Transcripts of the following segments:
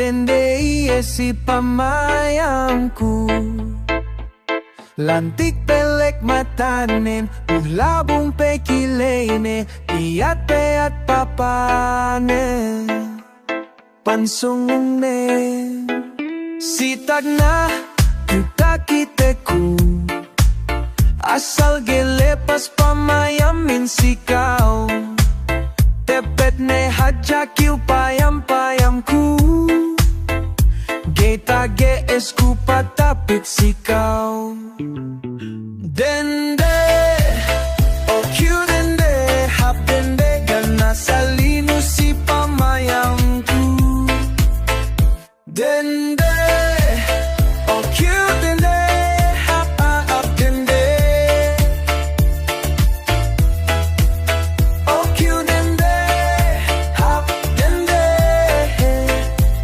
dende si pamayamku. Lantik pelek matanen, ulabong pekilene, iat papane, pansungune. Sitag na kita kiteku, asal gelepas pamayamin sikaw. Tepet ne hajakil payam-payamku, Geta esku patapit sikaw. Dende, oh cute dende, hap dende, gana sa lino si pamayamku. Dende, oh cute dende, hap dende. Oh cute dende, hap dende.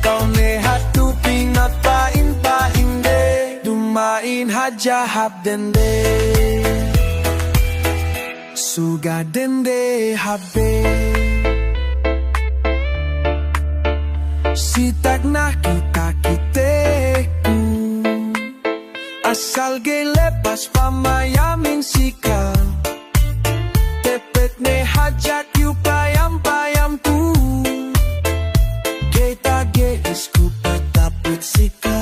Kau nehat tu pingat pain-painde, dumain haja hap dende. Suga dende habe, sitag na kita kiteku, asal gelepas pamayamin sika. Tepet ne hajat yu payam-payamku, Geta esku patapit sika.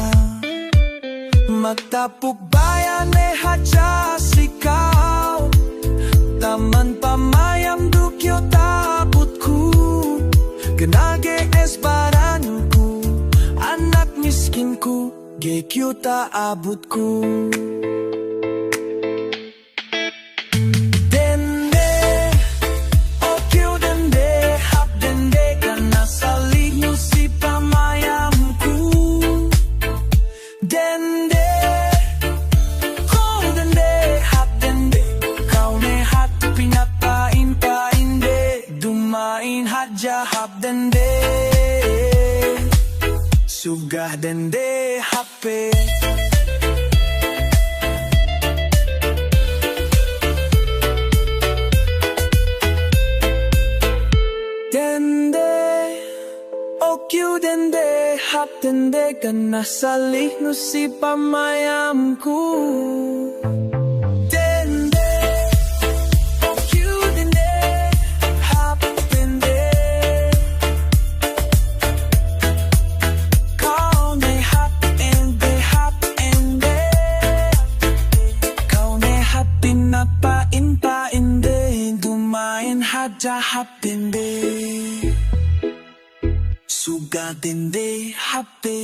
Magtapuk bayan ne haja sikaw, taman pamayam dukyo tabutku. Genage es baranku, anak miskinku, gekyo taabutku. Dende, oh cute dende, hap dende, kana sa liyo si pamayamku. Dende, oh dende, hap dende, kau ne hat pinapain-painde, dumain haja hap dende. Sugah dende hape. Dende, oh cute dende, hap dende, kana salih no si pamayamku. Dende, oh cute dende, hap dende. Kau ne hap dende, hap dende. Kau ne hap pinapain-painde, dumain haja hap dende. Suga dende hape.